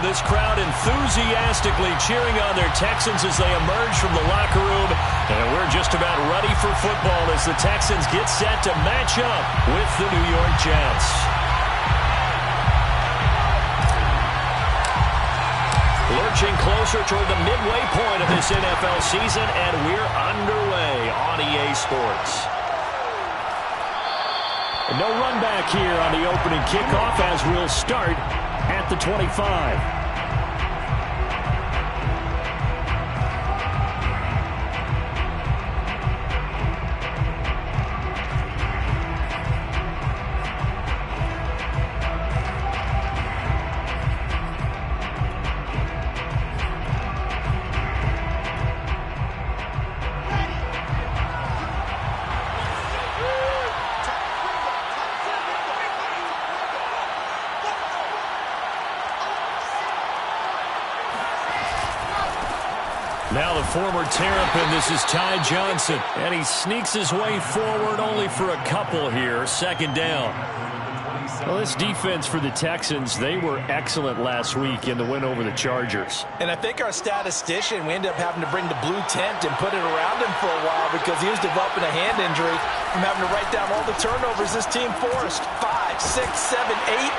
this crowd enthusiastically cheering on their Texans as they emerge from the locker room. And we're just about ready for football as the Texans get set to match up with the New York Jets. Lurching closer toward the midway point of this NFL season, and we're underway on EA Sports. And no run back here on the opening kickoff as we'll start at the 25. Now the former Terrapin, this is Ty Johnson, and he sneaks his way forward only for a couple here, second down. Well, this defense for the Texans, they were excellent last week in the win over the Chargers. And I think our statistician, we ended up having to bring the blue tent and put it around him for a while because he was developing a hand injury from having to write down all the turnovers this team forced. 5, 6, 7, 8.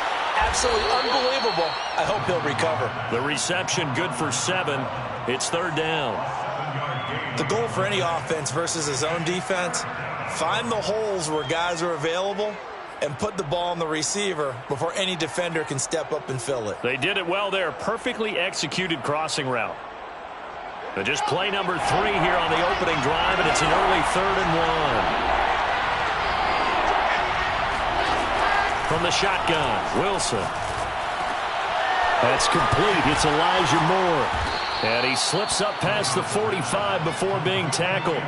Absolutely unbelievable. I hope he'll recover. The reception good for 7. It's third down. The goal for any offense versus his own defense, find the holes where guys are available and put the ball on the receiver before any defender can step up and fill it. They did it well there. Perfectly executed crossing route. But just play number 3 here on the opening drive, and it's an early 3rd and 1. From the shotgun, Wilson. That's complete. It's Elijah Moore. And he slips up past the 45 before being tackled.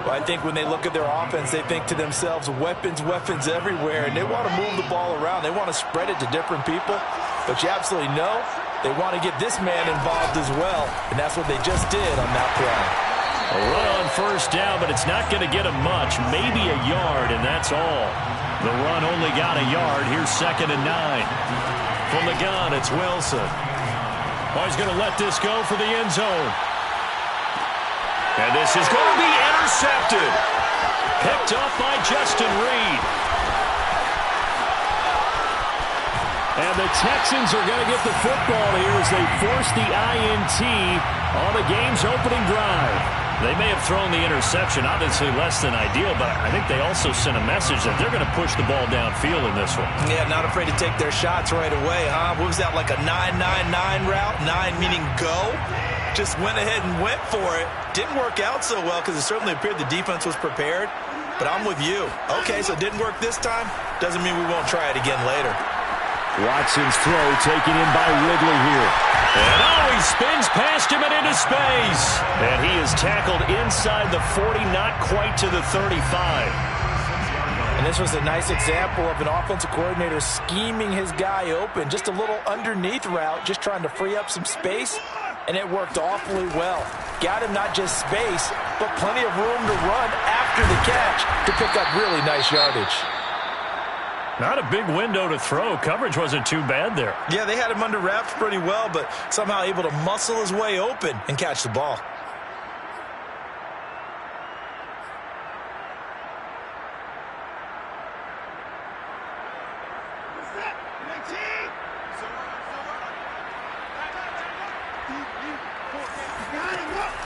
Well, I think when they look at their offense, they think to themselves, weapons, weapons everywhere, and they want to move the ball around. They want to spread it to different people. But you absolutely know they want to get this man involved as well, and that's what they just did on that play. A run on first down, but it's not going to get him much, maybe a yard, and that's all. The run only got a yard. Here's 2nd and 9. From the gun, it's Wilson. Oh, he's going to let this go for the end zone. And this is going to be intercepted. Picked up by Justin Reed. And the Texans are going to get the football here as they force the INT on the game's opening drive. They may have thrown the interception, obviously less than ideal, but I think they also sent a message that they're going to push the ball downfield in this one. Yeah, not afraid to take their shots right away, huh? What was that, like a 9-9-9 route? 9 meaning go? Just went ahead and went for it. Didn't work out so well because it certainly appeared the defense was prepared. But I'm with you. Okay, so it didn't work this time. Doesn't mean we won't try it again later. Watson's throw taken in by Ridley here. And he spins past him and into space. And he is tackled inside the 40, not quite to the 35. And this was a nice example of an offensive coordinator scheming his guy open. Just a little underneath route, just trying to free up some space. And it worked awfully well. Got him not just space, but plenty of room to run after the catch to pick up really nice yardage. Not a big window to throw. Coverage wasn't too bad there. Yeah, they had him under wraps pretty well, but somehow able to muscle his way open and catch the ball.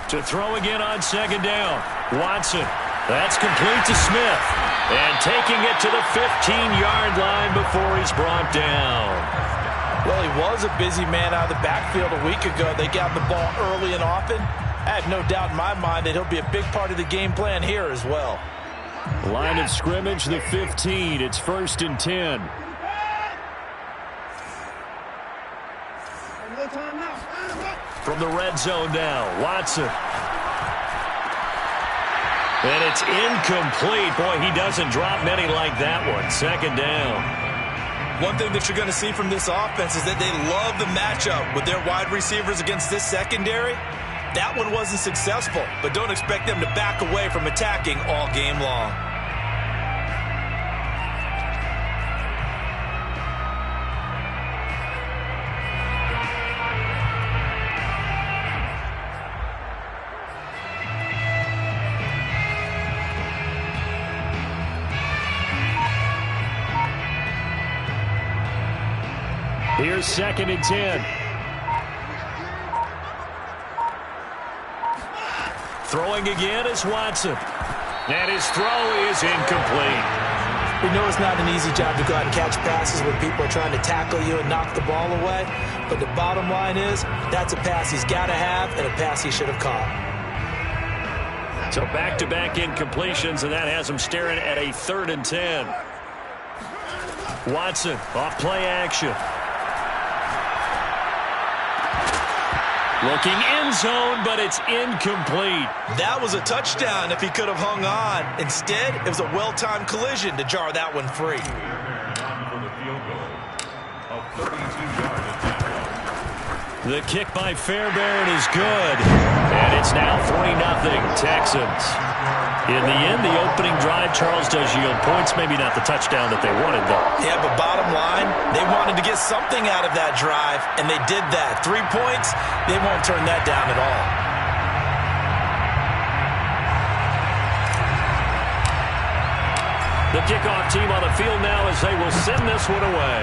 To throw again on 2nd down. Watson. That's complete to Smith. And taking it to the 15-yard line before he's brought down. Well, he was a busy man out of the backfield a week ago. They got the ball early and often. I have no doubt in my mind that he'll be a big part of the game plan here as well. Line of scrimmage, the 15. It's 1st and 10. From the red zone now, Watson. And it's incomplete. Boy, he doesn't drop many like that one. 2nd down. One thing that you're going to see from this offense is that they love the matchup with their wide receivers against this secondary. That one wasn't successful, but don't expect them to back away from attacking all game long. Here's 2nd and 10. Throwing again is Watson. And his throw is incomplete. We know it's not an easy job to go out and catch passes when people are trying to tackle you and knock the ball away. But the bottom line is, that's a pass he's got to have and a pass he should have caught. So back-to-back incompletions, and that has him staring at a 3rd and 10. Watson off play action. Looking end zone, but it's incomplete. That was a touchdown if he could have hung on. Instead, it was a well-timed collision to jar that one free. The kick by Fairbairn is good. And it's now 3-0 Texans. In the end, the opening drive, Charles, does yield points. Maybe not the touchdown that they wanted, though. Yeah, but bottom line, they wanted to get something out of that drive, and they did that. 3 points, they won't turn that down at all. The kickoff team on the field now as they will send this one away.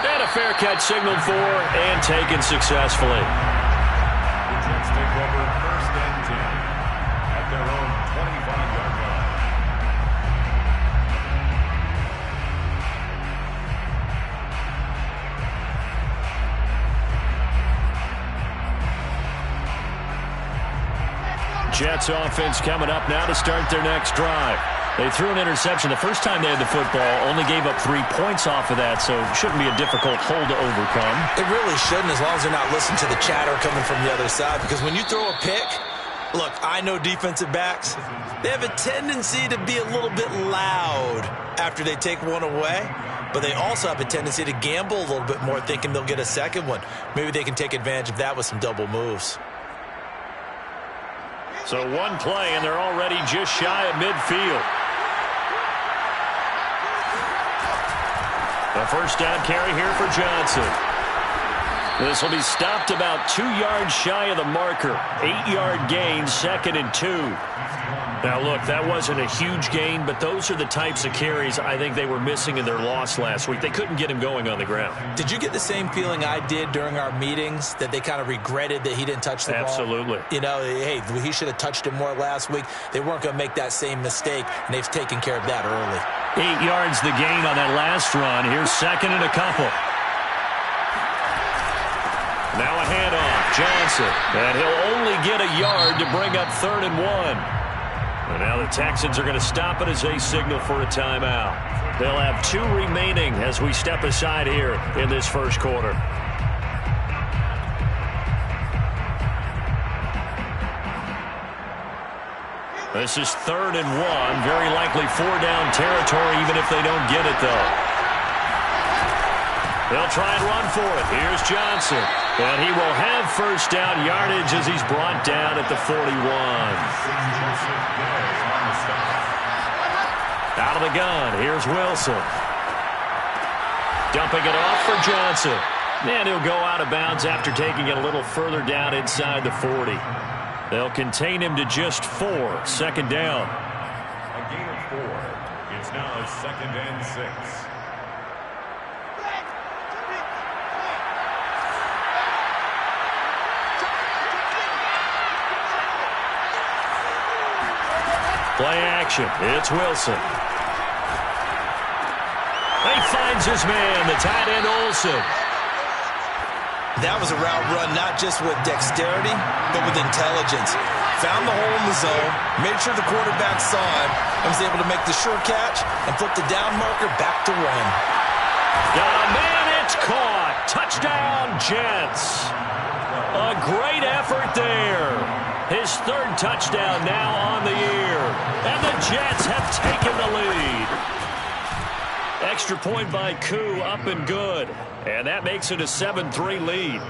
And a fair catch signaled for and taken successfully. The Jets take over 1st and 10 at their own 25-yard line. Jets offense coming up now to start their next drive. They threw an interception the first time they had the football, only gave up 3 points off of that, so it shouldn't be a difficult hole to overcome. It really shouldn't, as long as they're not listening to the chatter coming from the other side, because when you throw a pick, look, I know defensive backs, they have a tendency to be a little bit loud after they take one away, but they also have a tendency to gamble a little bit more, thinking they'll get a second one. Maybe they can take advantage of that with some double moves. So one play, and they're already just shy of midfield. A first down carry here for Johnson. This will be stopped about 2 yards shy of the marker. 8-yard gain, 2nd and 2. Now, look, that wasn't a huge gain, but those are the types of carries I think they were missing in their loss last week. They couldn't get him going on the ground. Did you get the same feeling I did during our meetings, that they kind of regretted that he didn't touch the ball? Absolutely. You know, hey, he should have touched it more last week. They weren't going to make that same mistake, and they've taken care of that early. 8 yards the gain on that last run. Here's 2nd and a couple. Now a handoff, Johnson. And he'll only get a yard to bring up 3rd and 1. And now the Texans are going to stop it as they signal for a timeout. They'll have 2 remaining as we step aside here in this first quarter. This is 3rd and 1. Very likely 4-down territory, even if they don't get it, though. They'll try and run for it. Here's Johnson. And he will have first down yardage as he's brought down at the 41. Out of the gun, here's Wilson. Dumping it off for Johnson. And he'll go out of bounds after taking it a little further down inside the 40. They'll contain him to just 4. 2nd down. A gain of 4. It's now 2nd and 6. Play action. It's Wilson. He finds his man, the tight end Olsen. That was a route run not just with dexterity, but with intelligence. Found the hole in the zone, made sure the quarterback saw him, and was able to make the sure catch and flip the down marker back to 1. Got a man, it's caught. Touchdown, Jets. A great effort there. His 3rd touchdown now on the year. And the Jets have taken the lead. Extra point by Koo, up and good. And that makes it a 7-3 lead.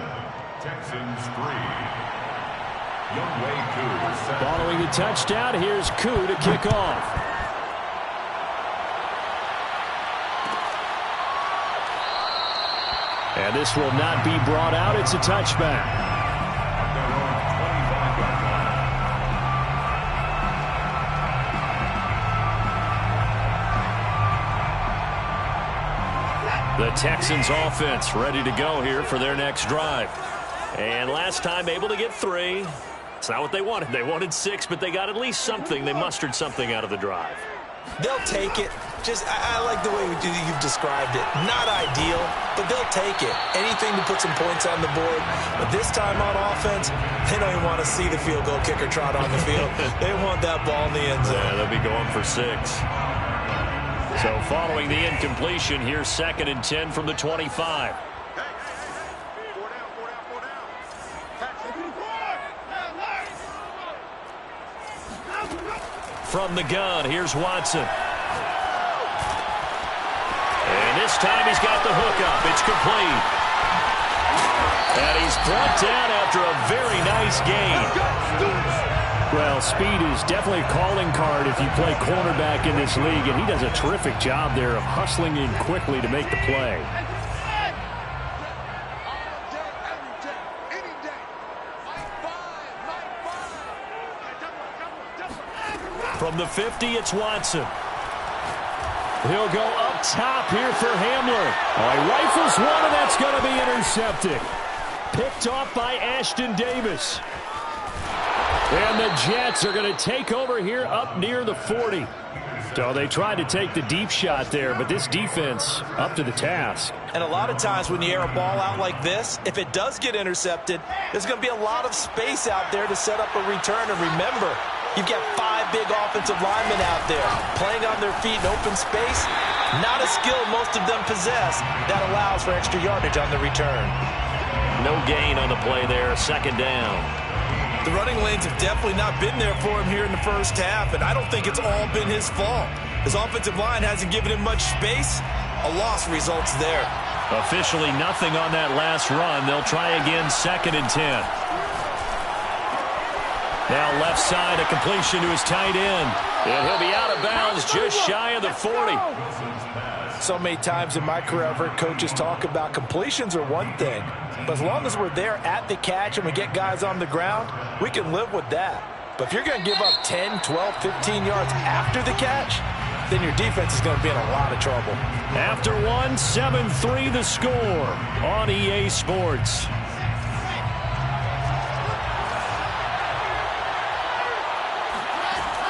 Texans 3. Younghoe Koo. Following the touchdown, here's Koo to kick off. And this will not be brought out. It's a touchback. The Texans offense ready to go here for their next drive. And last time able to get 3. It's not what they wanted. They wanted 6, but they got at least something. They mustered something out of the drive. They'll take it. I like the way you've described it. Not ideal, but they'll take it. Anything to put some points on the board. But this time on offense, they don't even want to see the field goal kicker trot on the field. They want that ball in the end zone. Yeah, they'll be going for 6. So following the incompletion, here's 2nd and 10 from the 25. From the gun, here's Watson. And this time he's got the hook up. It's complete. And he's brought down after a very nice gain. Well, speed is definitely a calling card if you play cornerback in this league, and he does a terrific job there of hustling in quickly to make the play. From the 50, it's Watson. He'll go up top here for Hamler. Oh, he rifles one, and that's going to be intercepted. Picked off by Ashton Davis. And the Jets are going to take over here up near the 40. So they tried to take the deep shot there, but this defense up to the task. And a lot of times when you air a ball out like this, if it does get intercepted, there's going to be a lot of space out there to set up a return. And remember, you've got 5 big offensive linemen out there playing on their feet in open space. Not a skill most of them possess that allows for extra yardage on the return. No gain on the play there, 2nd down. The running lanes have definitely not been there for him here in the first half, and I don't think it's all been his fault. His offensive line hasn't given him much space. A loss results there. Officially nothing on that last run. They'll try again, 2nd and 10. Now left side, a completion to his tight end. And he'll be out of bounds just shy of the 40. So many times in my career, I've heard coaches talk about completions are one thing. But as long as we're there at the catch and we get guys on the ground, we can live with that. But if you're going to give up 10, 12, 15 yards after the catch, then your defense is going to be in a lot of trouble. After 1, 7-3 the score on EA Sports.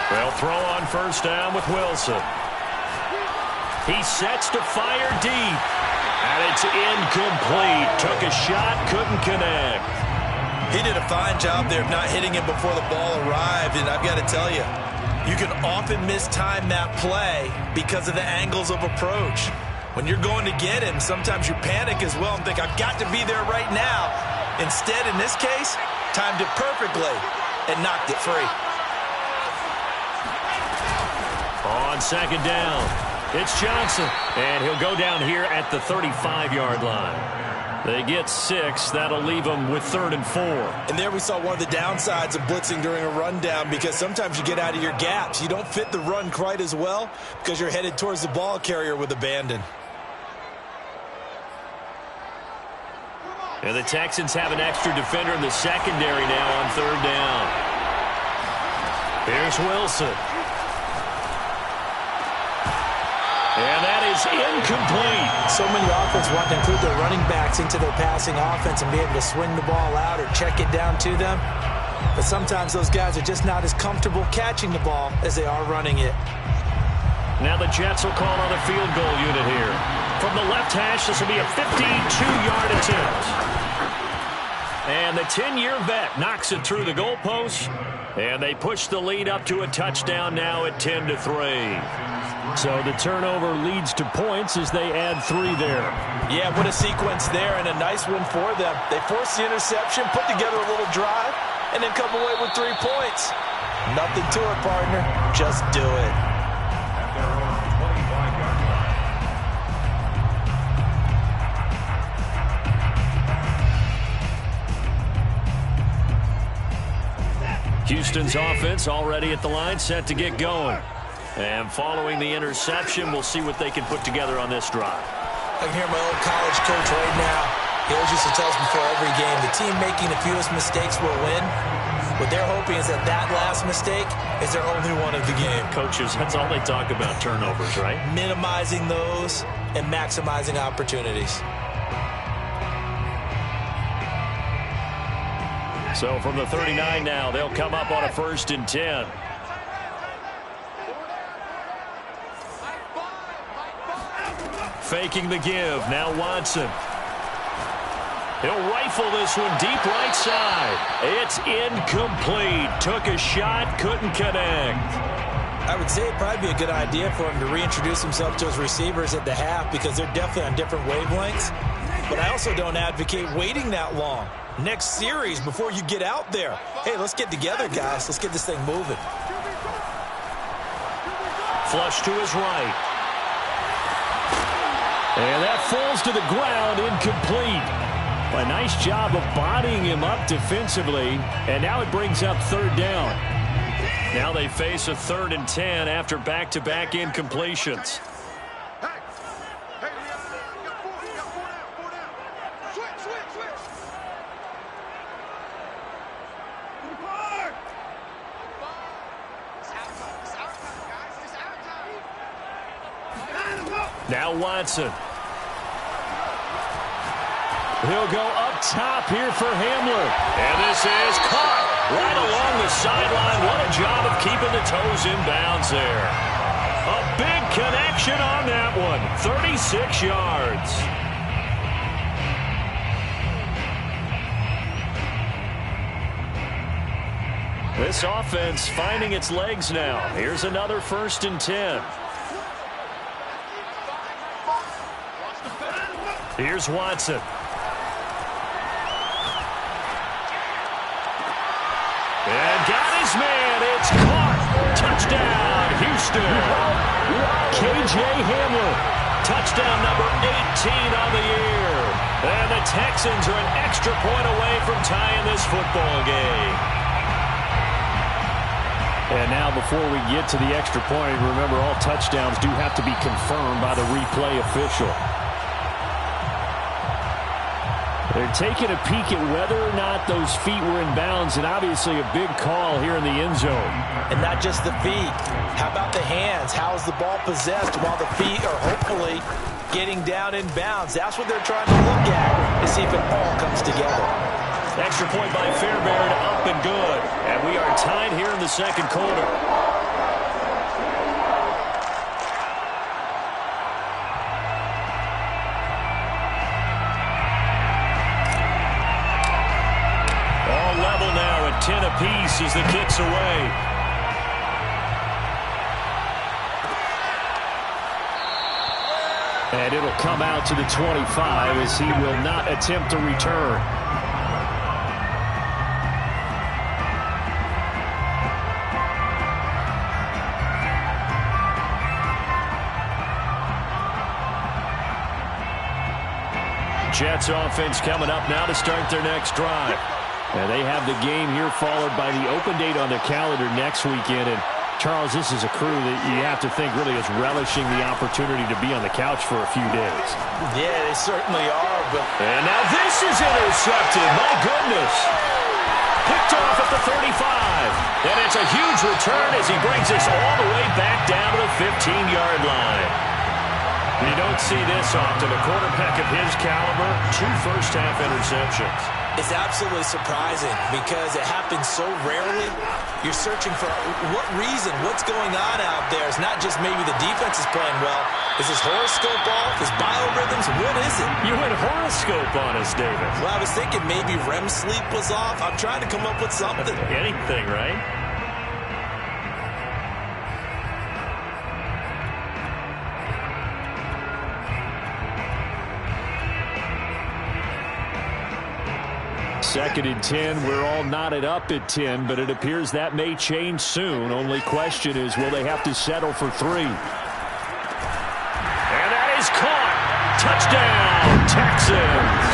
They'll throw on 1st down with Wilson. He sets to fire deep. And it's incomplete. Took a shot, couldn't connect. He did a fine job there of not hitting him before the ball arrived. And I've got to tell you, you can often mistime that play because of the angles of approach. When you're going to get him, sometimes you panic as well and think, I've got to be there right now. Instead, in this case, timed it perfectly and knocked it free. On 2nd down, it's Johnson. And he'll go down here at the 35-yard line. They get 6. That'll leave them with 3rd and 4. And there we saw one of the downsides of blitzing during a rundown, because sometimes you get out of your gaps. You don't fit the run quite as well because you're headed towards the ball carrier with abandon. And the Texans have an extra defender in the secondary now on 3rd down. Here's Wilson. And that is incomplete. So many offenses want to include their running backs into their passing offense and be able to swing the ball out or check it down to them. But sometimes those guys are just not as comfortable catching the ball as they are running it. Now the Jets will call on a field goal unit here. From the left hash, this will be a 52-yard attempt. And the 10-year vet knocks it through the goalpost. And they push the lead up to a touchdown now at 10-3. So the turnover leads to points as they add 3 there. Yeah, what a sequence there, and a nice win for them. They forced the interception, put together a little drive, and then come away with 3 points. Nothing to it, partner. Just do it. At their own 25-yard line. Houston's offense already at the line, set to get going. And following the interception, we'll see what they can put together on this drive. I can hear my old college coach right now. He always used to tell us before every game, the team making the fewest mistakes will win. What they're hoping is that last mistake is their only one of the game. Coaches, that's all they talk about, turnovers, right? Minimizing those, and maximizing opportunities. So from the 39 now, they'll come up on a 1st and 10. Faking the give. Now Watson. He'll rifle this one deep right side. It's incomplete. Took a shot, couldn't connect. I would say it'd probably be a good idea for him to reintroduce himself to his receivers at the half because they're definitely on different wavelengths. But I also don't advocate waiting that long. Next series before you get out there. Hey, let's get together, guys. Let's get this thing moving. Flush to his right. And that falls to the ground, incomplete. A nice job of bodying him up defensively, and now it brings up 3rd down. Now they face a 3rd and 10 after back-to-back incompletions. Now Watson. He'll go up top here for Hamler. And this is caught right along the sideline. What a job of keeping the toes in bounds there. A big connection on that one. 36 yards. This offense finding its legs now. Here's another 1st and 10. Here's Watson. And got his man. It's caught. Touchdown, Houston. K.J. Hamler. Touchdown number 18 on the year. And the Texans are an extra point away from tying this football game. And now before we get to the extra point, remember all touchdowns do have to be confirmed by the replay official. They're taking a peek at whether or not those feet were in bounds, and obviously a big call here in the end zone. And not just the feet. How about the hands? How's the ball possessed while the feet are hopefully getting down in bounds? That's what they're trying to look at to see if it all comes together. Extra point by Fairbairn, up and good. And we are tied here in the 2nd quarter. All level now at 10 apiece as the kick's away. And it'll come out to the 25 as he will not attempt to return. Jets offense coming up now to start their next drive. And they have the game here followed by the open date on their calendar next weekend. And Charles, this is a crew that you have to think really is relishing the opportunity to be on the couch for a few days. Yeah, they certainly are. And now this is intercepted. My goodness. Picked off at the 35. And it's a huge return as he brings us all the way back down to the 15-yard line. You don't see this often. A quarterback of his caliber, 2 first-half interceptions. It's absolutely surprising because it happens so rarely. You're searching for what reason, what's going on out there. It's not just maybe the defense is playing well. Is his horoscope off? His biorhythms? What is it? You went horoscope on us, David. Well, I was thinking maybe REM sleep was off. I'm trying to come up with something. Anything, right? Second and 10. We're all knotted up at 10, but it appears that may change soon. Only question is, will they have to settle for 3? And that is caught. Touchdown, Texans.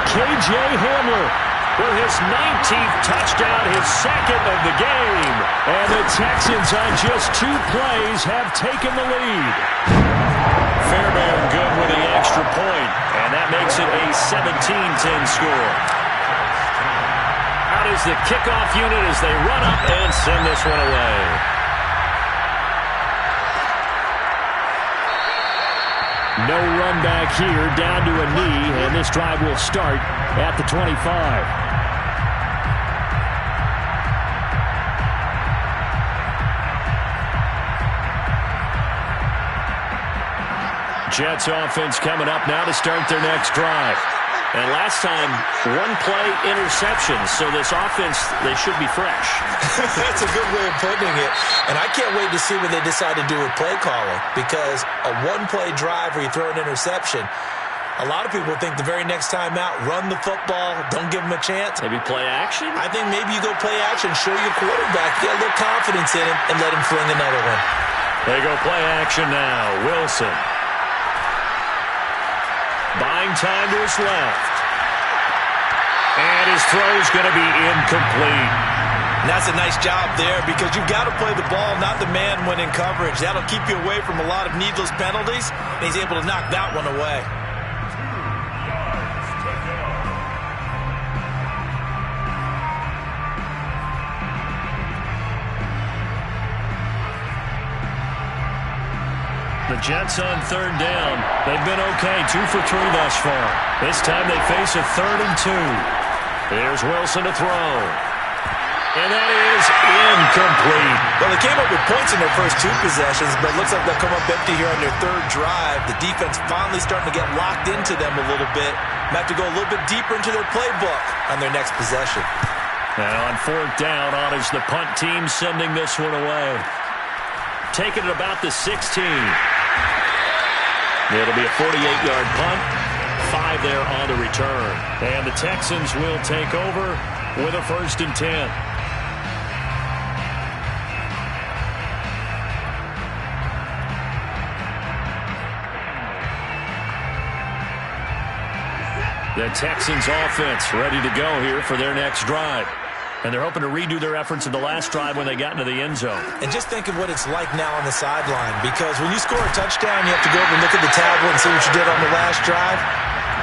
K.J. Hamler for his 19th touchdown, his 2nd of the game. And the Texans on just 2 plays have taken the lead. Fairbairn good with the extra point, and that makes it a 17-10 score. Out is the kickoff unit as they run up and send this one away. No run back here, down to a knee, and this drive will start at the 25. Jets offense coming up now to start their next drive. And last time, one-play interception, so this offense, they should be fresh. That's a good way of putting it. And I can't wait to see what they decide to do with play calling, because a one-play drive where you throw an interception, a lot of people think the very next time out, run the football, don't give them a chance. Maybe play action? I think maybe you go play action, show your quarterback, get a little confidence in him, and let him fling another one. They go play action now. Wilson. Buying time to his left. And his throw's going to be incomplete. And that's a nice job there, because you've got to play the ball, not the man when in coverage. That'll keep you away from a lot of needless penalties, and he's able to knock that one away. The Jets on third down. They've been okay, 2 for 3 thus far. This time they face a 3rd and 2. Here's Wilson to throw. And that is incomplete. Well, they came up with points in their first 2 possessions, but it looks like they'll come up empty here on their 3rd drive. The defense finally starting to get locked into them a little bit. They have to go a little bit deeper into their playbook on their next possession. And on 4th down, on is the punt team sending this one away. Taking it about the 16. It'll be a 48-yard punt. 5 there on the return. And the Texans will take over with a 1st and 10. The Texans offense ready to go here for their next drive. And they're hoping to redo their efforts in the last drive when they got into the end zone. And just think of what it's like now on the sideline, because when you score a touchdown, you have to go over and look at the tablet and see what you did on the last drive.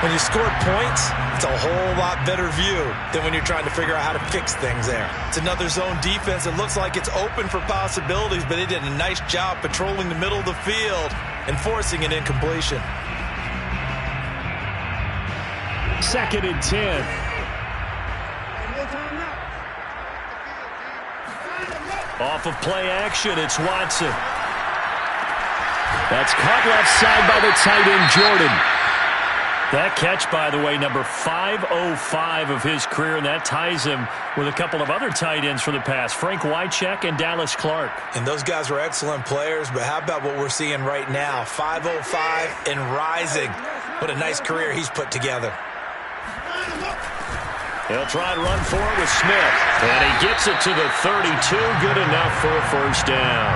When you score points, it's a whole lot better view than when you're trying to figure out how to fix things there. It's another zone defense. It looks like it's open for possibilities, but they did a nice job patrolling the middle of the field and forcing an incompletion. 2nd and 10. Off of play action, it's Watson. That's caught left side by the tight end, Jordan. That catch, by the way, number 505 of his career, and that ties him with a couple of other tight ends for the past, Frank Wycheck and Dallas Clark. And those guys were excellent players, but how about what we're seeing right now? 505 and rising. What a nice career he's put together. They'll try to run for it with Smith. And he gets it to the 32. Good enough for a 1st down.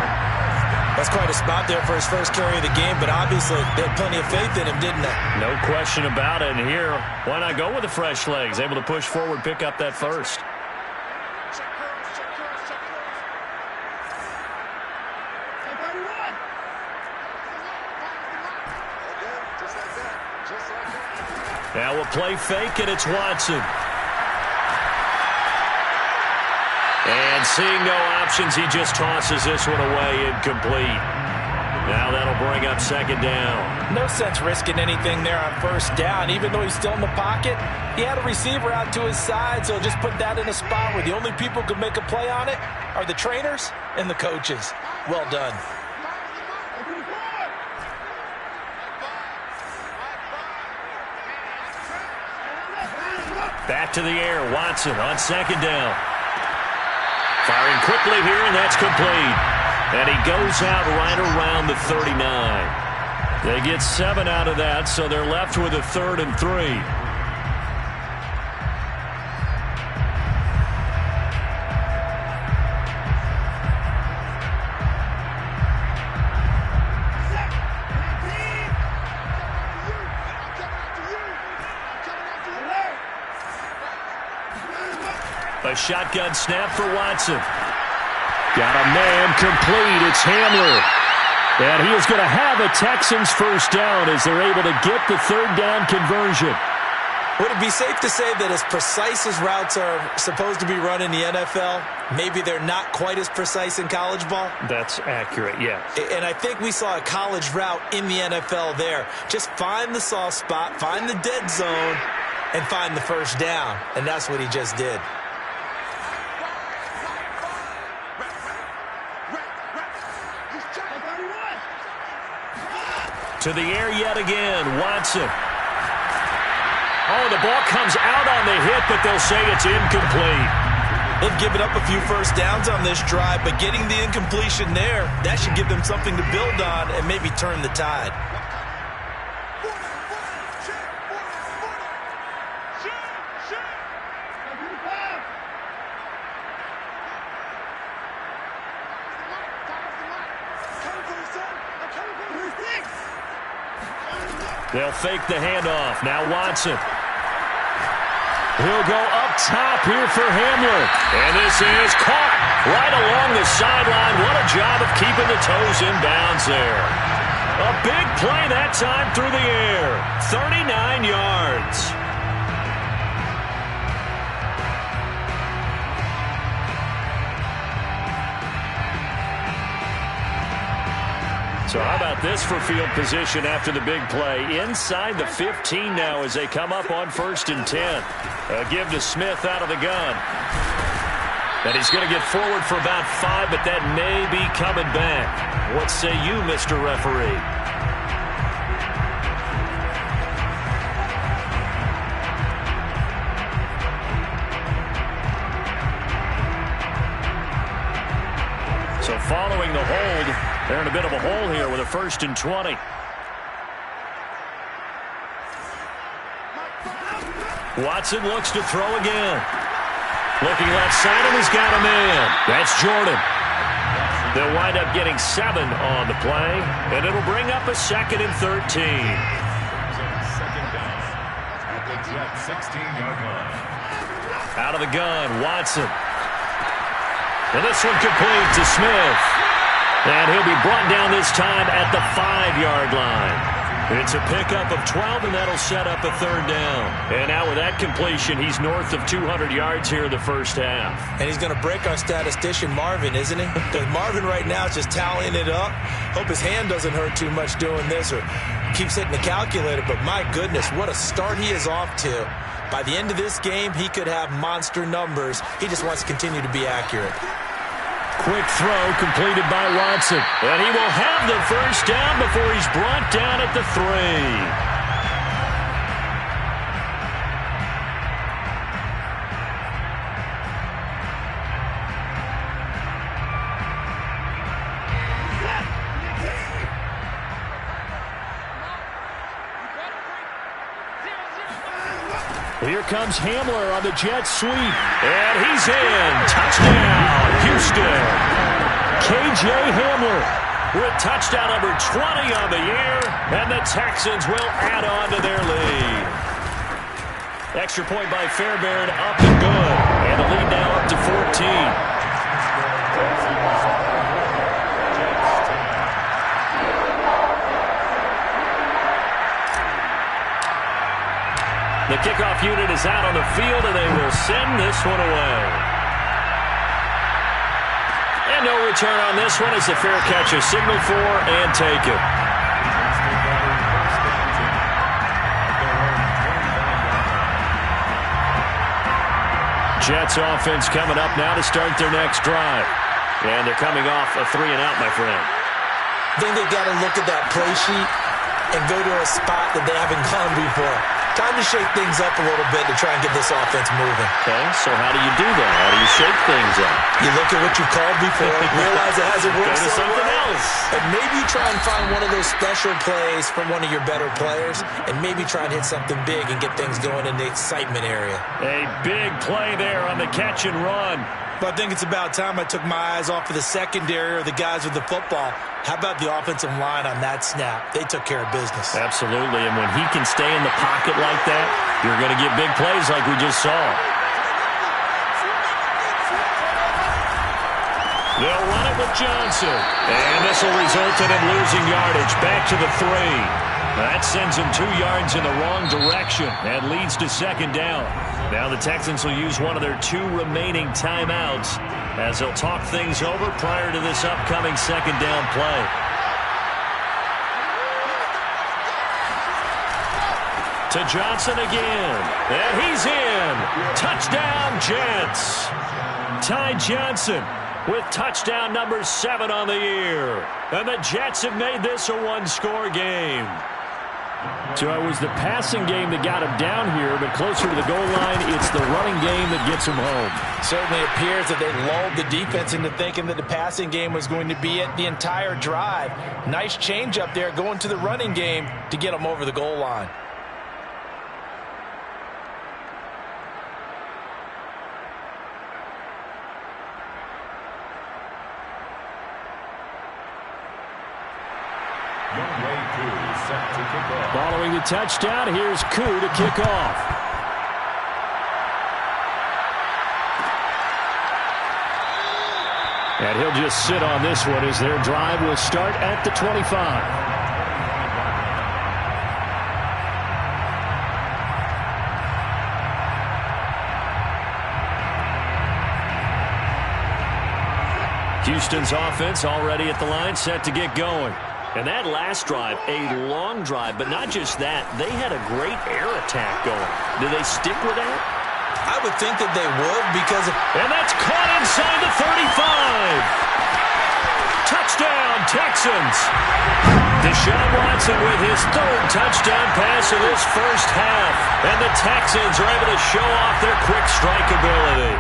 That's quite a spot there for his first carry of the game, but obviously they had plenty of faith in him, didn't they? No question about it. And here, why not go with the fresh legs? Able to push forward, pick up that 1st. Now we'll play fake, and it's Watson. And seeing no options, he just tosses this one away, incomplete. Now that'll bring up 2nd down. No sense risking anything there on 1st down. Even though he's still in the pocket, he had a receiver out to his side, so just put that in a spot where the only people who could make a play on it are the trainers and the coaches. Well done. Back to the air, Watson on 2nd down. Firing quickly here, and that's complete. And he goes out right around the 39. They get 7 out of that, so they're left with a 3rd and 3. A shotgun snap for Watson. Got a man complete. It's Hamler. And he is going to have a Texans 1st down as they're able to get the 3rd down conversion. Would it be safe to say that as precise as routes are supposed to be run in the NFL, maybe they're not quite as precise in college ball? That's accurate, yes. And I think we saw a college route in the NFL there. Just find the soft spot, find the dead zone, and find the first down. And that's what he just did. To the air yet again, Watson. Oh, the ball comes out on the hit, but they'll say it's incomplete. They've given up a few first downs on this drive, but getting the incompletion there, that should give them something to build on and maybe turn the tide. They'll fake the handoff. Now Watson. He'll go up top here for Hamler. And this is caught right along the sideline. What a job of keeping the toes in bounds there. A big play that time through the air. 39 yards. So how about this for field position after the big play? Inside the 15 now as they come up on 1st and 10. A give to Smith out of the gun. And he's going to get forward for about 5, but that may be coming back. What say you, Mr. Referee? So following the hold, they're in a bit of a hole here with a 1st and 20. Watson looks to throw again. Looking left side, and he's got a man. That's Jordan. They'll wind up getting 7 on the play, and it'll bring up a 2nd and 13. Second down at the Jet 16-yard line. Out of the gun, Watson. And this one complete to Smith. And he'll be brought down this time at the 5-yard line. It's a pickup of 12, and that'll set up a 3rd down. And now with that completion, he's north of 200 yards here in the first half. And he's going to break our statistician, Marvin, isn't he? Because Marvin right now is just tallying it up. Hope his hand doesn't hurt too much doing this or keeps hitting the calculator. But my goodness, what a start he is off to. By the end of this game, he could have monster numbers. He just wants to continue to be accurate. Quick throw completed by Watson. And he will have the first down before he's brought down at the 3. Here comes Hamler on the jet sweep. And he's in. Touchdown, Houston. K.J. Hamler with touchdown number 20 on the year. And the Texans will add on to their lead. Extra point by Fairbairn, up and good. And the lead now up to 14. The kickoff unit is out on the field, and they will send this one away. And no return on this one as the fair catch is signaled for and taken. Jets offense coming up now to start their next drive. And they're coming off a 3-and-out, my friend. I think they've got to look at that play sheet and go to a spot that they haven't gone before. Time to shake things up a little bit to try and get this offense moving. Okay, so how do you do that? How do you shake things up? You look at what you called before, realize it hasn't worked Go to something well, else. and maybe try and find one of those special plays from one of your better players, and maybe try and hit something big and get things going in the excitement area. A big play there on the catch and run. But I think it's about time I took my eyes off of the secondary or the guys with the football. How about the offensive line on that snap? They took care of business. Absolutely, and when he can stay in the pocket like that, you're going to get big plays like we just saw. They'll run it it with Johnson. And this will result in him losing yardage. Back to the 3. That sends him 2 yards in the wrong direction and leads to second down. Now the Texans will use one of their 2 remaining timeouts as they'll talk things over prior to this upcoming second down play. To Johnson again. And he's in. Touchdown, Jets. Ty Johnson with touchdown number 7 on the year. And the Jets have made this a one-score game. So it was the passing game that got him down here, but closer to the goal line, it's the running game that gets him home. Certainly appears that they lulled the defense into thinking that the passing game was going to be it the entire drive. Nice change up there going to the running game to get them over the goal line. Following the touchdown, here's Koo to kick off. And he'll just sit on this one as their drive will start at the 25. Houston's offense already at the line, set to get going. And that last drive, a long drive, but not just that. They had a great air attack going. Do they stick with that? I would think that they would because of... And that's caught inside the 35. Touchdown, Texans. Deshaun Watson with his 3rd touchdown pass of this first half. And the Texans are able to show off their quick strike ability.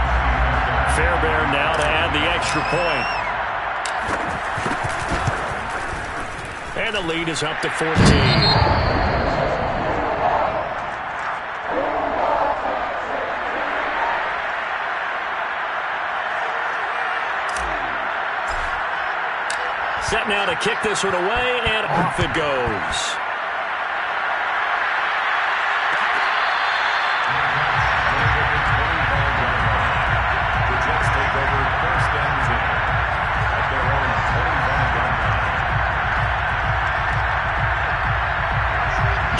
Fairbairn now to add the extra point. And the lead is up to 14. Set now to kick this one away, and off it goes. The Jets take over 1st and 10 at their own 25-yard line.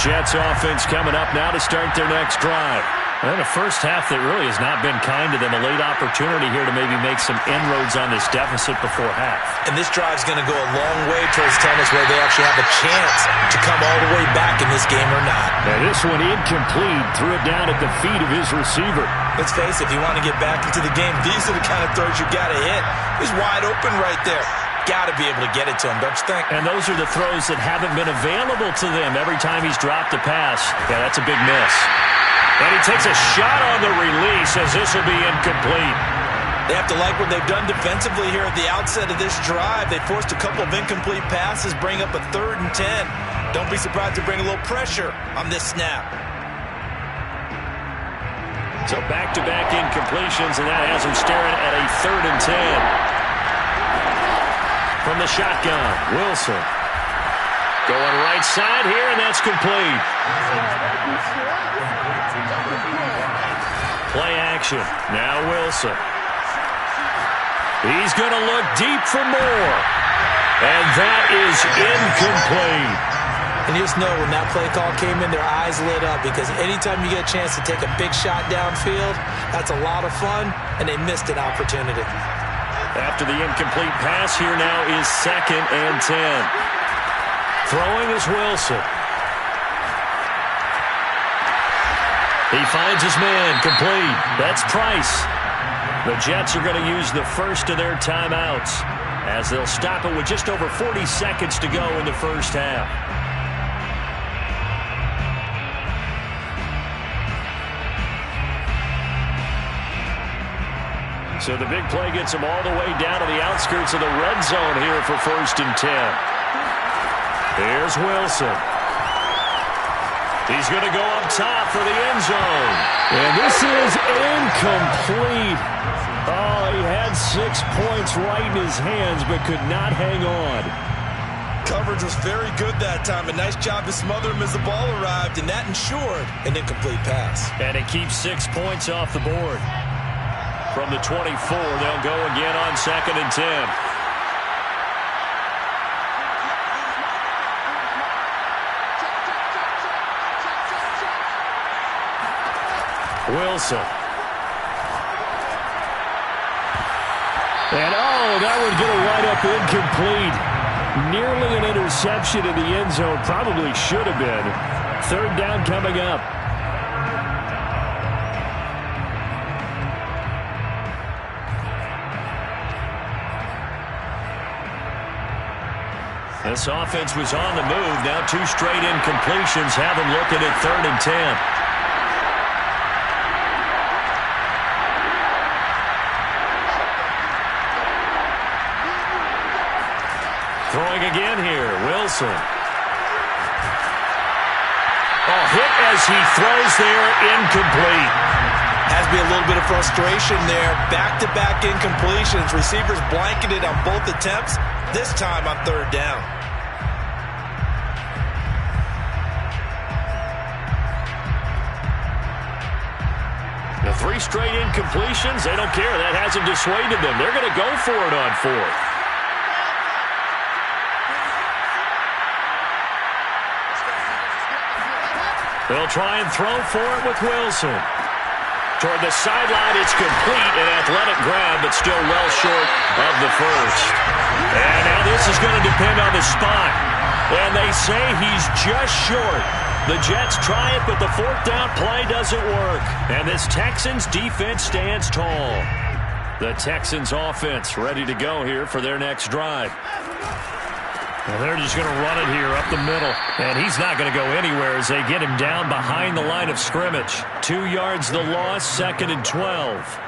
Jets offense coming up now to start their next drive. And a first half that really has not been kind to them. A late opportunity here to maybe make some inroads on this deficit before half. And this drive's going to go a long way towards telling us whether they actually have a chance to come all the way back in this game or not. And this one incomplete. Threw it down at the feet of his receiver. Let's face it, if you want to get back into the game, these are the kind of throws you got to hit. He's wide open right there. Got to be able to get it to him, don't you think? And those are the throws that haven't been available to them every time he's dropped a pass. Yeah, that's a big miss. And he takes a shot on the release as this will be incomplete. They have to like what they've done defensively here at the outset of this drive. They forced a couple of incomplete passes, bring up a 3rd and 10. Don't be surprised to bring a little pressure on this snap. So back-to-back incompletions, and that has him staring at a 3rd and 10. From the shotgun, Wilson. Going right side here, and that's complete. Play action. Now Wilson. He's going to look deep for more. And that is incomplete. And you just know when that play call came in, their eyes lit up because anytime you get a chance to take a big shot downfield, that's a lot of fun, and they missed an opportunity. After the incomplete pass, here now is 2nd and 10. Throwing is Wilson. He finds his man, complete. That's Price. The Jets are going to use the first of their timeouts as they'll stop it with just over 40 seconds to go in the first half. So the big play gets him all the way down to the outskirts of the red zone here for 1st and 10. Here's Wilson. He's going to go up top for the end zone. And this is incomplete. Oh, he had 6 points right in his hands, but could not hang on. Coverage was very good that time. A nice job to smother him as the ball arrived, and that ensured an incomplete pass. And it keeps 6 points off the board. From the 24, they'll go again on 2nd and 10. Wilson. And, that would get a right up incomplete. Nearly an interception in the end zone. Probably should have been. Third down coming up. This offense was on the move. Now 2 straight incompletions have them looking at 3rd and 10. Throwing again here, Wilson. Hit as he throws there, incomplete. Has to be a little bit of frustration there. Back-to-back incompletions. Receivers blanketed on both attempts, this time on 3rd down. The 3 straight incompletions, they don't care. That hasn't dissuaded them. They're going to go for it on 4th. They'll try and throw for it with Wilson. Toward the sideline, it's complete. An athletic grab, but still well short of the first. And now this is going to depend on the spot. And they say he's just short. The Jets try it, but the 4th down play doesn't work. And this Texans defense stands tall. The Texans offense ready to go here for their next drive. Well, they're just going to run it here up the middle. And he's not going to go anywhere as they get him down behind the line of scrimmage. 2 yards the loss, 2nd and 12.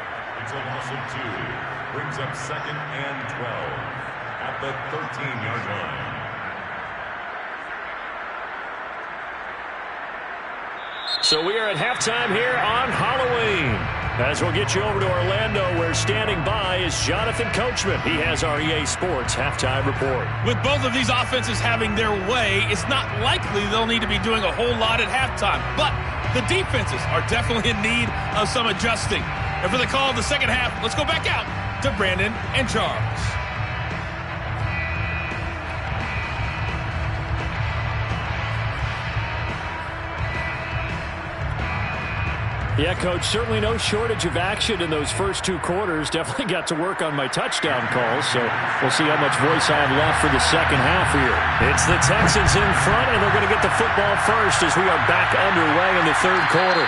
It's a loss of 2. Brings up 2nd and 12 at the 13-yard line. So we are at halftime here on Halloween. As we'll get you over to Orlando, where standing by is Jonathan Coachman. He has our EA Sports halftime report. With both of these offenses having their way, it's not likely they'll need to be doing a whole lot at halftime. But the defenses are definitely in need of some adjusting. And for the call of the second half, let's go back out to Brandon and Charles. Yeah, Coach, certainly no shortage of action in those first 2 quarters. Definitely got to work on my touchdown calls, so we'll see how much voice I have left for the second half here. It's the Texans in front, and they're going to get the football first as we are back underway in the 3rd quarter.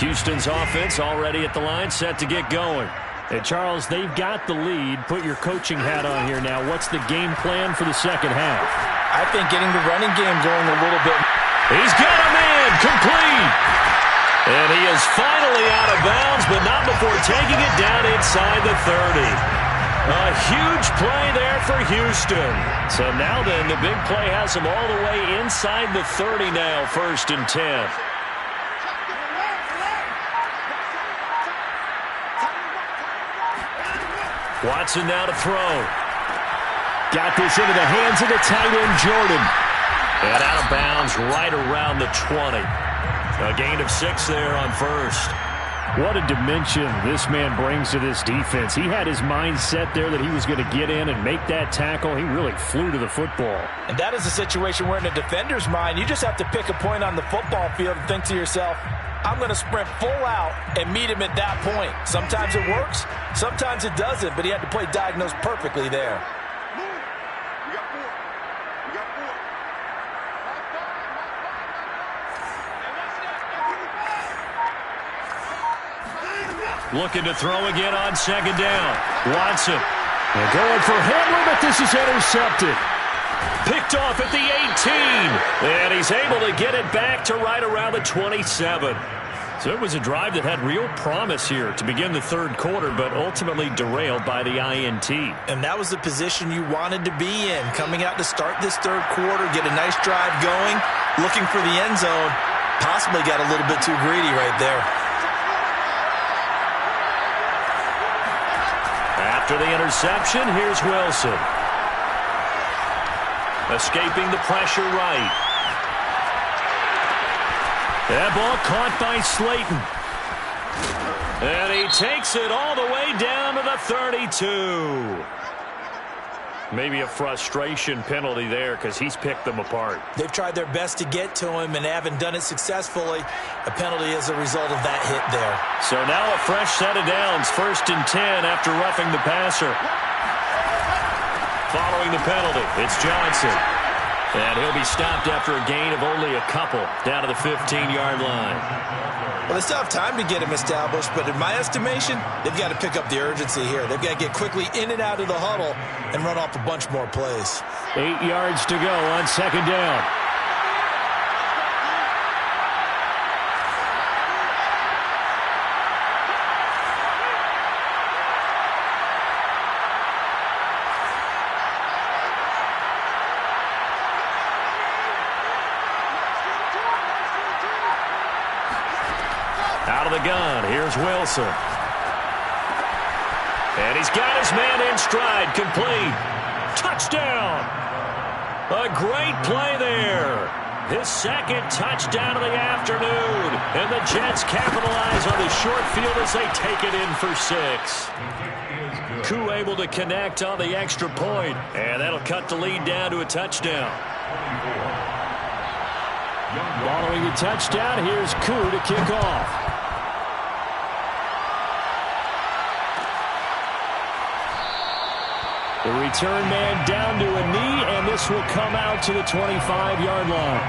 Houston's offense already at the line, set to get going. Hey, Charles, they've got the lead. Put your coaching hat on here now. What's the game plan for the second half? I think getting the running game going a little bit. He's got a man, complete. And he is finally out of bounds, but not before taking it down inside the 30. A huge play there for Houston. So now then, the big play has him all the way inside the 30 now, 1st and 10. Watson now to throw. Got this into the hands of the tight end, Jordan. And out of bounds right around the 20. A gain of 6 there on 1st. What a dimension this man brings to this defense. He had his mind set there that he was going to get in and make that tackle. He really flew to the football. And that is a situation where in a defender's mind, you just have to pick a point on the football field and think to yourself, I'm going to sprint full out and meet him at that point. Sometimes it works, sometimes it doesn't, but he had to play diagnose perfectly there. Looking to throw again on 2nd down. Watson. They're going for Hamler, but this is intercepted. Picked off at the 18. And he's able to get it back to right around the 27. So it was a drive that had real promise here to begin the 3rd quarter, but ultimately derailed by the INT. And that was the position you wanted to be in. Coming out to start this 3rd quarter, get a nice drive going, looking for the end zone. Possibly got a little bit too greedy right there. After the interception, here's Wilson. Escaping the pressure right. That ball caught by Slayton. And he He takes it all the way down to the 32. Maybe a frustration penalty there because he's picked them apart. They've tried their best to get to him and haven't done it successfully. A penalty is a result of that hit there. So now a fresh set of downs. 1st and 10 after roughing the passer. Following the penalty, it's Johnson. And he'll be stopped after a gain of only a couple down to the 15-yard line. Well, they still have time to get him established, but in my estimation, they've got to pick up the urgency here. They've got to get quickly in and out of the huddle and run off a bunch more plays. 8 yards to go on 2nd down. Out of the gun, here's Wilson. And he's got his man in stride, complete. Touchdown! A great play there. His 2nd touchdown of the afternoon. And the Jets capitalize on the short field as they take it in for 6. Koo able to connect on the extra point. And that'll cut the lead down to a touchdown. Following the touchdown, here's Koo to kick off. The return man down to a knee, and this will come out to the 25-yard line.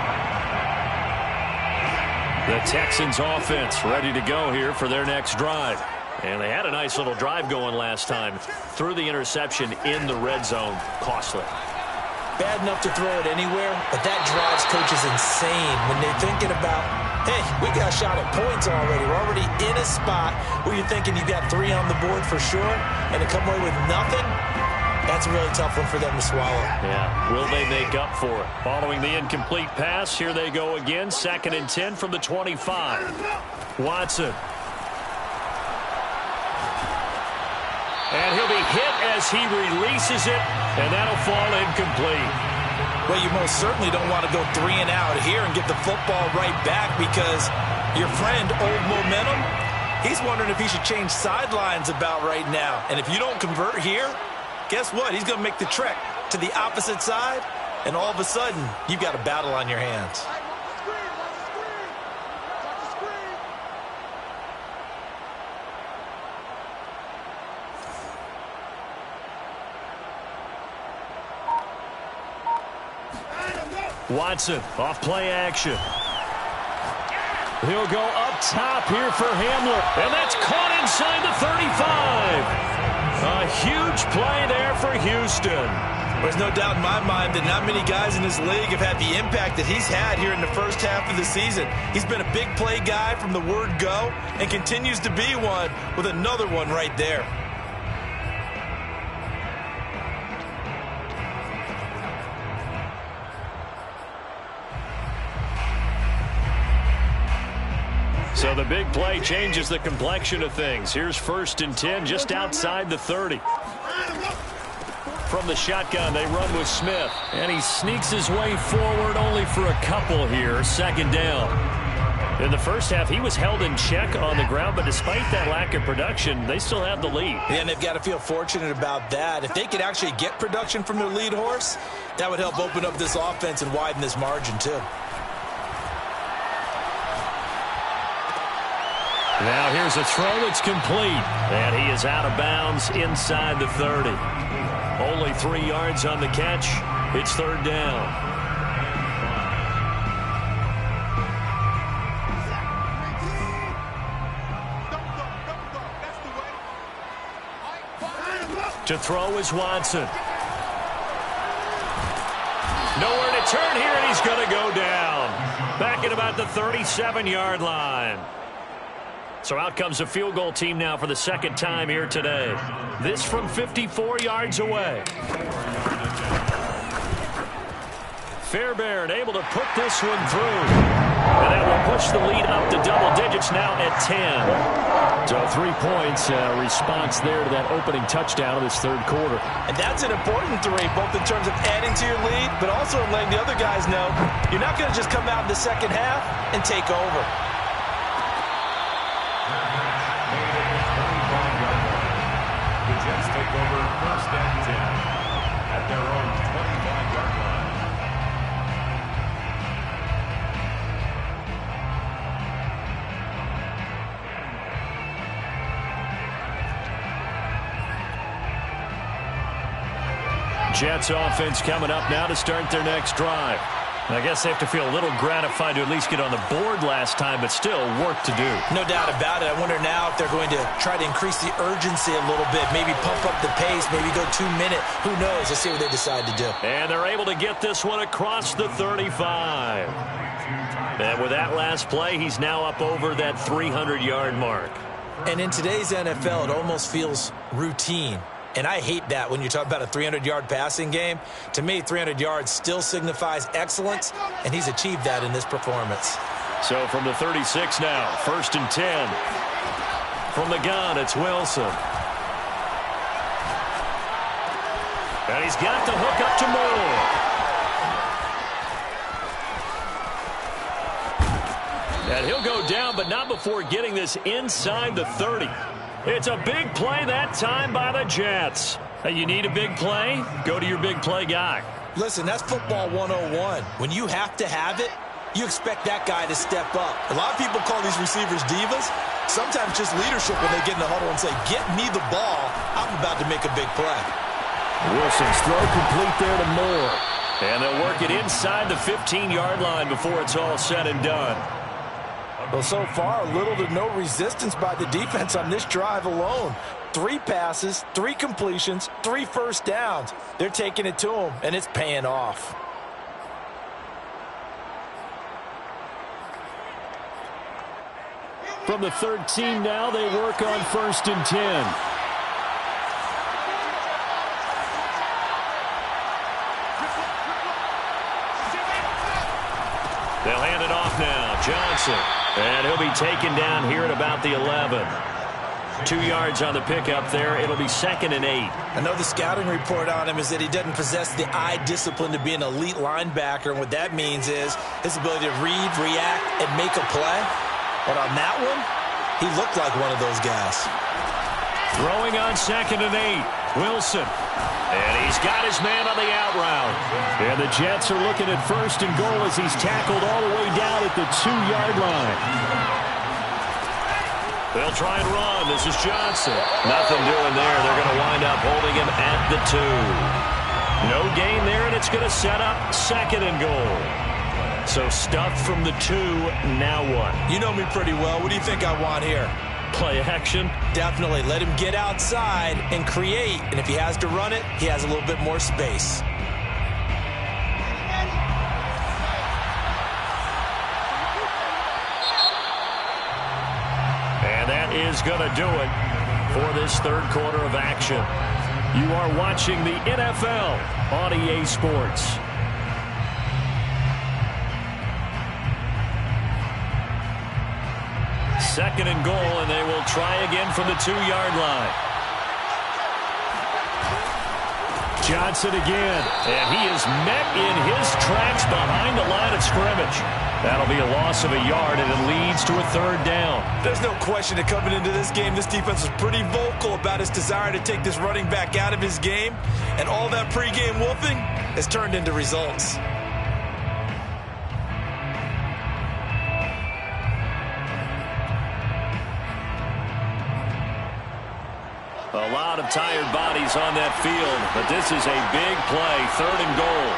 The Texans offense ready to go here for their next drive. And they had a nice little drive going last time. Threw the interception in the red zone. Costly. Bad enough to throw it anywhere, but that drives coaches insane when they're thinking about, hey, we got a shot at points already. We're already in a spot where you're thinking you've got 3 on the board for sure, and to come away with nothing, that's a really tough one for them to swallow. Yeah, will they make up for it? Following the incomplete pass, here they go again. 2nd and 10 from the 25. Watson. And he'll be hit as he releases it, and that'll fall incomplete. Well, you most certainly don't want to go 3 and out here and get the football right back because your friend, Old Momentum, he's wondering if he should change sidelines about right now. And if you don't convert here, guess what? He's going to make the trek to the opposite side, and all of a sudden, you've got a battle on your hands. Watson off play action. He'll go up top here for Hamler. And that's caught inside the 35. A huge play there for Houston. There's no doubt in my mind that not many guys in this league have had the impact that he's had here in the first half of the season. He's been a big play guy from the word go and continues to be one with another one right there. So the big play changes the complexion of things. Here's 1st and 10 just outside the 30. From the shotgun, they run with Smith. And he sneaks his way forward only for a couple here. 2nd down. In the first half, he was held in check on the ground, but despite that lack of production, they still have the lead. Yeah, and they've got to feel fortunate about that. If they could actually get production from their lead horse, that would help open up this offense and widen this margin too. Now here's a throw that's complete. And he is out of bounds inside the 30. Only 3 yards on the catch. It's 3rd down. To throw is Watson. Nowhere to turn here, and he's going to go down. Back at about the 37-yard line. So out comes a field goal team now for the 2nd time here today. This from 54 yards away. Fairbairn able to put this one through. And that will push the lead up to double digits now at 10. So 3 points, response there to that opening touchdown of this 3rd quarter. And that's an important 3, both in terms of adding to your lead, but also letting the other guys know you're not going to just come out in the second half and take over. take over 1st and 10 at their own 25-yard line. Jets offense coming up now to start their next drive. I guess they have to feel a little gratified to at least get on the board last time, but still work to do. No doubt about it. I wonder now if they're going to try to increase the urgency a little bit, maybe pump up the pace, maybe go 2-minute. Who knows? Let's see what they decide to do. And they're able to get this one across the 35. And with that last play, he's now up over that 300-yard mark. And in today's NFL, it almost feels routine. And I hate that when you talk about a 300-yard passing game. To me, 300 yards still signifies excellence, and he's achieved that in this performance. So from the 36 now, 1st and 10. From the gun, it's Wilson. And he's got the hook up to Moore. And he'll go down, but not before getting this inside the 30. It's a big play that time by the Jets. Hey, you need a big play? Go to your big play guy. Listen, that's football 101. When you have to have it, you expect that guy to step up. A lot of people call these receivers divas. Sometimes just leadership when they get in the huddle and say, get me the ball. I'm about to make a big play. Wilson's throw complete there to Moore. And they'll work it inside the 15-yard line before it's all said and done. Well, so far, little to no resistance by the defense on this drive alone. 3 passes, 3 completions, 3 first downs. They're taking it to them, and it's paying off. From the 13 now, they work on 1st and 10. They'll hand it off now. Johnson. And he'll be taken down here at about the 11. 2 yards on the pickup there. It'll be 2nd and 8. I know the scouting report on him is that he doesn't possess the eye discipline to be an elite linebacker. And what that means is his ability to read, react, and make a play. But on that one, he looked like one of those guys. Throwing on 2nd and 8. Wilson. And he's got his man on the out route. And the Jets are looking at 1st and goal as he's tackled all the way down at the 2-yard line. They'll try and run. This is Johnson. Nothing doing there. They're going to wind up holding him at the 2. No gain there, and it's going to set up 2nd and goal. So stuffed from the 2, now what? You know me pretty well. What do you think I want here? Play action? Definitely. Let him get outside and create. And if he has to run it, he has a little bit more space. And that is going to do it for this 3rd quarter of action. You are watching the NFL on EA Sports. Second and goal, and they will try again from the 2-yard line. Johnson again, and he is met in his tracks behind the line of scrimmage. That'll be a loss of a yard, and it leads to a 3rd down. There's no question that coming into this game, this defense was pretty vocal about its desire to take this running back out of his game, and all that pregame wolfing has turned into results. A lot of tired bodies on that field, but this is a big play, 3rd and goal.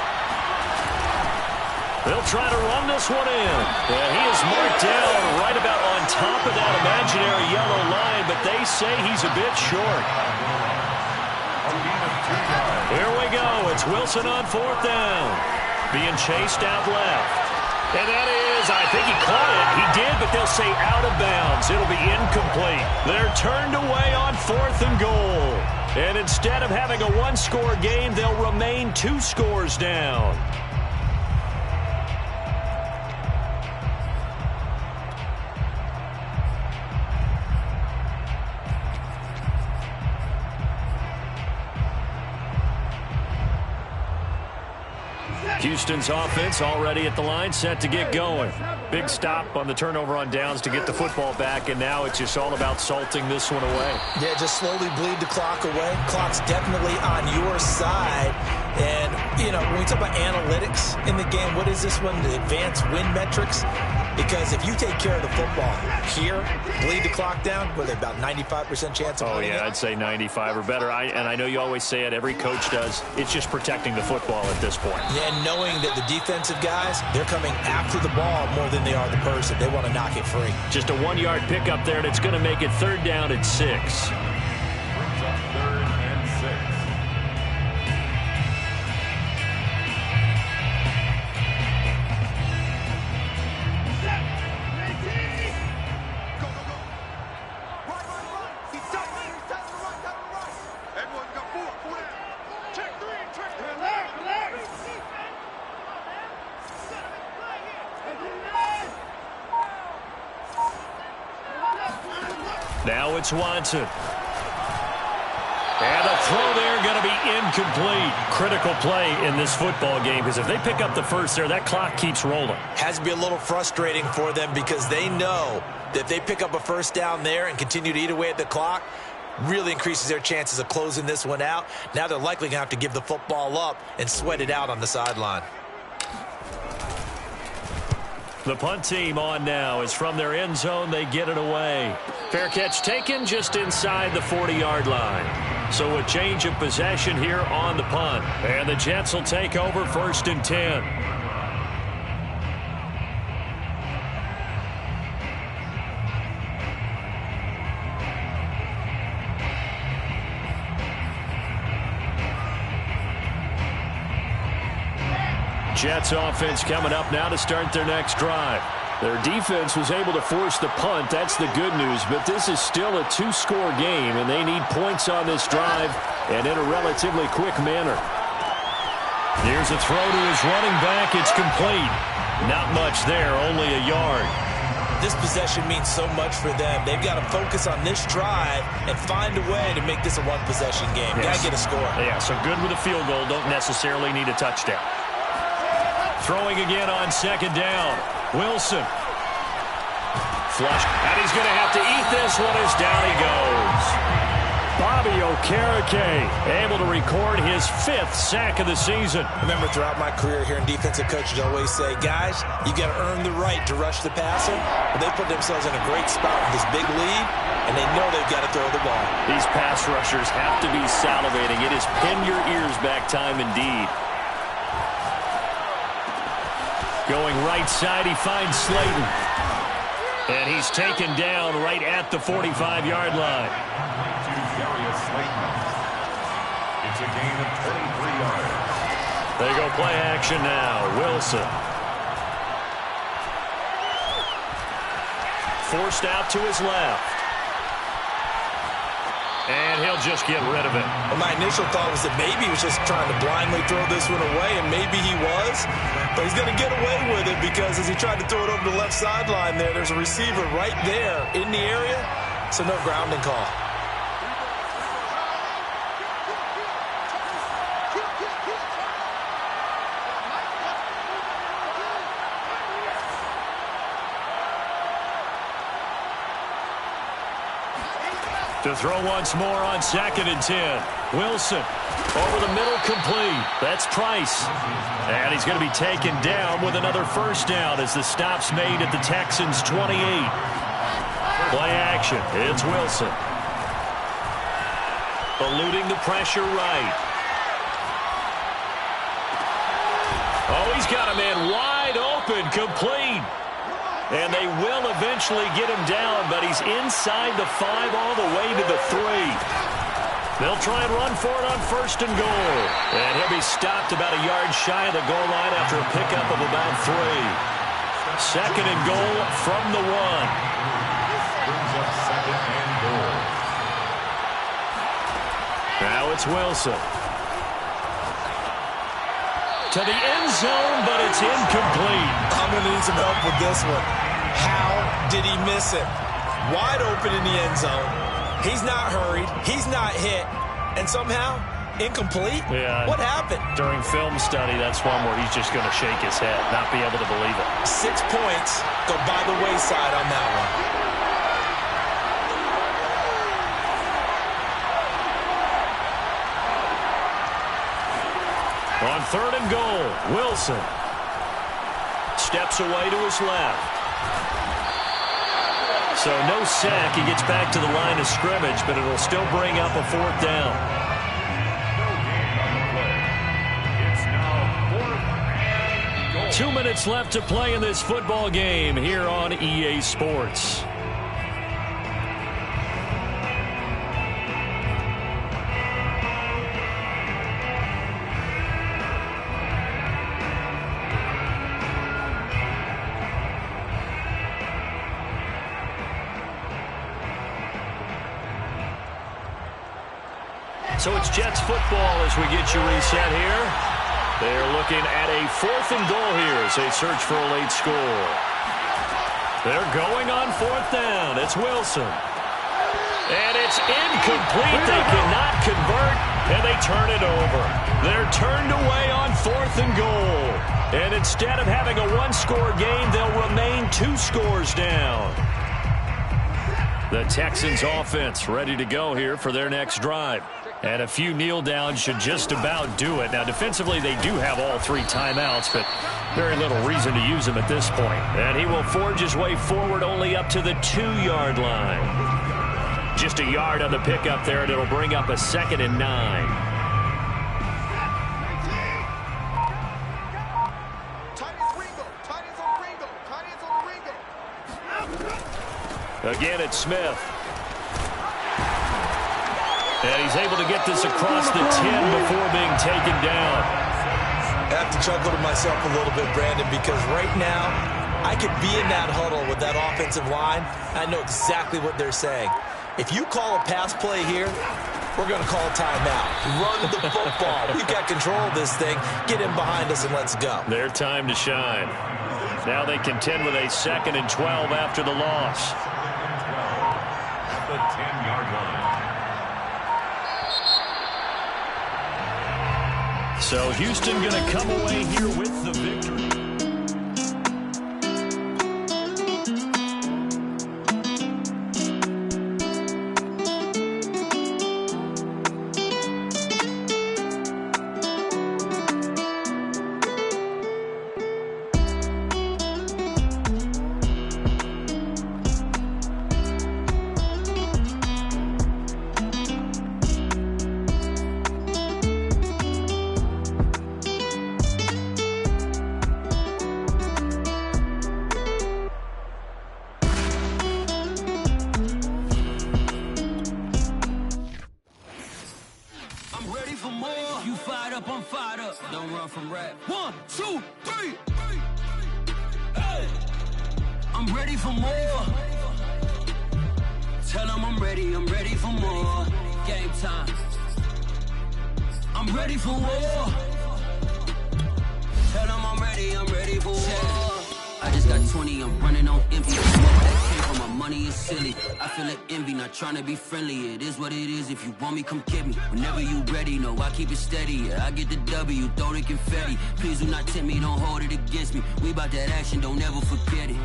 They'll try to run this one in. And he is marked down right about on top of that imaginary yellow line, but they say he's a bit short. Here we go. It's Wilson on 4th down. Being chased out left. And that is, I think he caught it. He did, but they'll say out of bounds. It'll be incomplete. They're turned away on 4th and goal. And instead of having a 1-score game, they'll remain 2 scores down. Houston's offense already at the line, set to get going. Big stop on the turnover on downs to get the football back, and now it's just all about salting this one away. Yeah, just slowly bleed the clock away. Clock's definitely on your side. And, you know, when we talk about analytics in the game, what is this one? The advanced win metrics? Because if you take care of the football here, bleed the clock down, what are they, about 95% chance of winning it? I'd say 95 or better. And I know you always say it, every coach does. It's just protecting the football at this point. Yeah, and knowing that the defensive guys, they're coming after the ball more than they are the person. They want to knock it free. Just a 1-yard pickup there, and it's going to make it 3rd down at 6. Brings up 3rd and 6. Now it's Watson. And the throw there going to be incomplete. Critical play in this football game, because if they pick up the first there, that clock keeps rolling. Has to be a little frustrating for them because they know that if they pick up a first down there and continue to eat away at the clock, really increases their chances of closing this one out. Now they're likely going to have to give the football up and sweat it out on the sideline. The punt team on now is from their end zone. They get it away. Fair catch taken just inside the 40-yard line. So a change of possession here on the punt. And the Jets will take over 1st and 10. Jets offense coming up now to start their next drive. Their defense was able to force the punt. That's the good news. But this is still a 2-score game, and they need points on this drive and in a relatively quick manner. Here's a throw to his running back. It's complete. Not much there, only a yard. This possession means so much for them. They've got to focus on this drive and find a way to make this a one-possession game. Yes. Got to get a score. Yeah, so good with a field goal. Don't necessarily need a touchdown. Throwing again on 2nd down. Wilson. Flush. And he's going to have to eat this one as down he goes. Bobby Okereke able to record his 5th sack of the season. Remember, throughout my career here in defensive coaches always say, guys, you got to earn the right to rush the passer. But they put themselves in a great spot with this big lead, and they know they've got to throw the ball. These pass rushers have to be salivating. It is pin your ears back time indeed. Going right side, he finds Slayton. And he's taken down right at the 45-yard line. To Darius Slayton. It's a gain of 23 yards. They go play action now. Wilson. Forced out to his left. And he'll just get rid of it. Well, my initial thought was that maybe he was just trying to blindly throw this one away, and maybe he was. But he's going to get away with it because as he tried to throw it over the left sideline there's a receiver right there in the area, so no grounding call. To throw once more on 2nd and 10. Wilson over the middle, complete. That's Price. And he's going to be taken down with another first down as the stop's made at the Texans' 28. Play action. It's Wilson. Eluding the pressure right. Oh, he's got a man wide open, complete. And they will eventually get him down, but he's inside the 5 all the way to the 3. They'll try and run for it on 1st and goal. And he'll be stopped about a yard shy of the goal line after a pickup of about 3. 2nd and goal from the 1. Brings up 2nd and goal. Now it's Wilson. To the end zone, but it's incomplete. I'm going to need some help with this one. How did he miss it? Wide open in the end zone. He's not hurried. He's not hit. And somehow Incomplete? Yeah. What happened? During film study, that's one where he's just going to shake his head, not be able to believe it. 6 points go by the wayside on that one. On 3rd and goal, Wilson steps away to his left. So no sack. He gets back to the line of scrimmage, but it'll still bring up a 4th down. No gain on the play. It's now 4th and goal. 2 minutes left to play in this football game here on EA Sports. So it's Jets football as we get you reset here. They're looking at a 4th and goal here as they search for a late score. They're going on 4th down. It's Wilson. And it's incomplete. They cannot convert, and they turn it over. They're turned away on 4th and goal. And instead of having a 1-score game, they'll remain 2 scores down. The Texans offense ready to go here for their next drive. And a few kneel downs should just about do it. Now, defensively, they do have all 3 timeouts, but very little reason to use them at this point. And he will forge his way forward only up to the 2-yard line. Just a yard on the pickup there, and it'll bring up a 2nd and 9. Again, it's Smith. And he's able to get this across the 10 before being taken down. I have to chuckle to myself a little bit, Brandon, because right now I could be in that huddle with that offensive line. I know exactly what they're saying. If you call a pass play here, we're going to call a timeout. Run the football. We've got control of this thing. Get in behind us and let's go. Their time to shine. Now they contend with a 2nd and 12 after the loss. At the 10-yard line. So Houston going to come away here with the victory. Trying to be friendly, it is what it is. If you want me, come get me. Whenever you ready, no, I keep it steady. Yeah, I get the W, throw the confetti. Please do not tempt me, don't hold it against me. We about that action, don't ever forget it.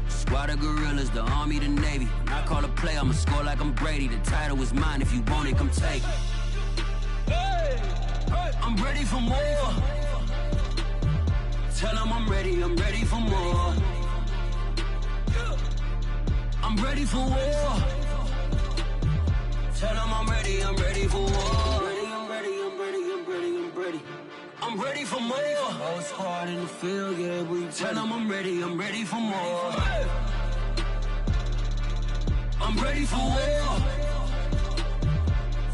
Squad of gorillas, the Army, the Navy. When I call a play, I'ma score like I'm Brady. The title is mine, if you want it, come take it. I'm ready for more. Tell them I'm ready for more. I'm ready for war. Tell them I'm ready for war. I'm ready for more. Whole squad in the field, yeah, we tell them I'm ready for more. I'm ready for war.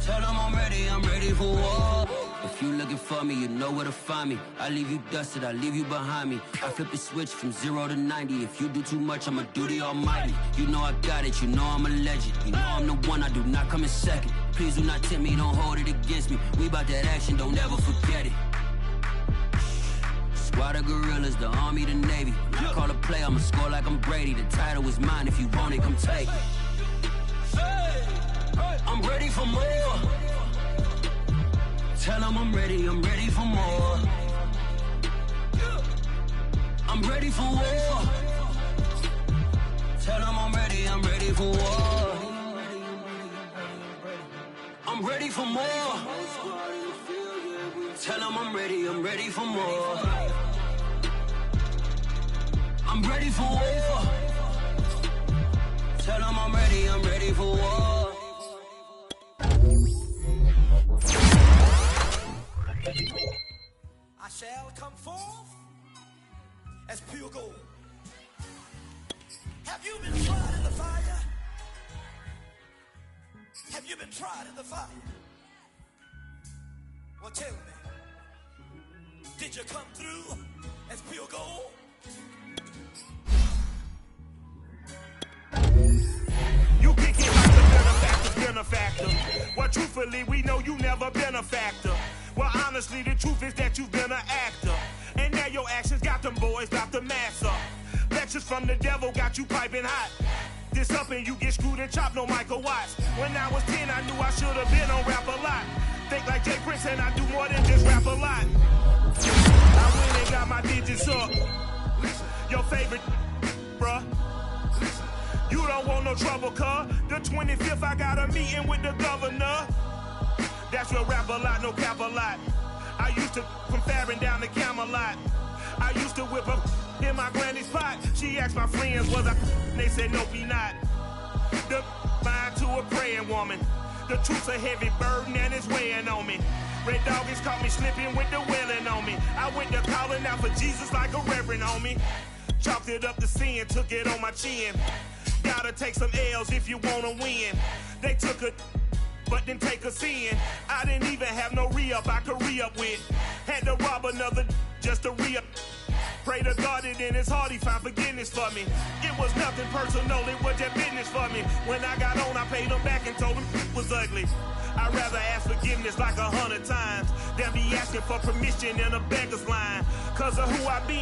Tell them I'm ready for war. If you looking for me, you know where to find me. I leave you dusted, I leave you behind me. I flip the switch from 0 to 90. If you do too much, I'ma do the almighty. You know I got it, you know I'm a legend. You know I'm the one, I do not come in second. Please do not tempt me, don't hold it against me. We about that action, don't ever forget it. Squad of gorillas, the Army, the Navy. When I call a play, I'ma score like I'm Brady. The title is mine, if you want it, come take it. I'm ready for more. Tell them I'm ready for more. I'm ready for war. Tell them I'm ready for war. I'm ready for more. Tell them I'm ready for more. I'm ready for war. Tell them I'm ready for war. I shall come forth as pure gold. Have you been tried in the fire? Have you been tried in the fire? Well, tell me, did you come through as pure gold? You kick it like the benefactor. Well, truthfully, we know you never been a factor. Well, honestly, the truth is that you've been an actor. And now your actions got them boys about to mass up. Lectures from the devil got you piping hot. This up and you get screwed and chopped, no Michael Watts. When I was 10, I knew I should have been on Rap a Lot. Think like Jay Prince and I do more than just rap a lot. I went and got my digits up. Your favorite, bruh. You don't want no trouble, cuz. The 25th, I got a meeting with the governor. That's real Rap a Lot, no cap a lot. I used to from Farron down to Camelot. I used to whip up in my granny's pot. She asked my friends, was I? They said, no, be not. The mind to a praying woman. The truth's a heavy burden and it's weighing on me. Red Doggies caught me slipping with the wailing on me. I went to calling out for Jesus like a reverend on me. Chalked it up to sin, took it on my chin. Gotta take some L's if you wanna win. They took a but didn't take a sin. I didn't even have no re-up I could re-up with. Had to rob another just to re-up. Pray to God that in his heart he found forgiveness for me. It was nothing personal, it was just business for me. When I got on, I paid him back and told him it was ugly. I'd rather ask forgiveness like 100 times than be asking for permission in a beggar's line. Cause of who I be.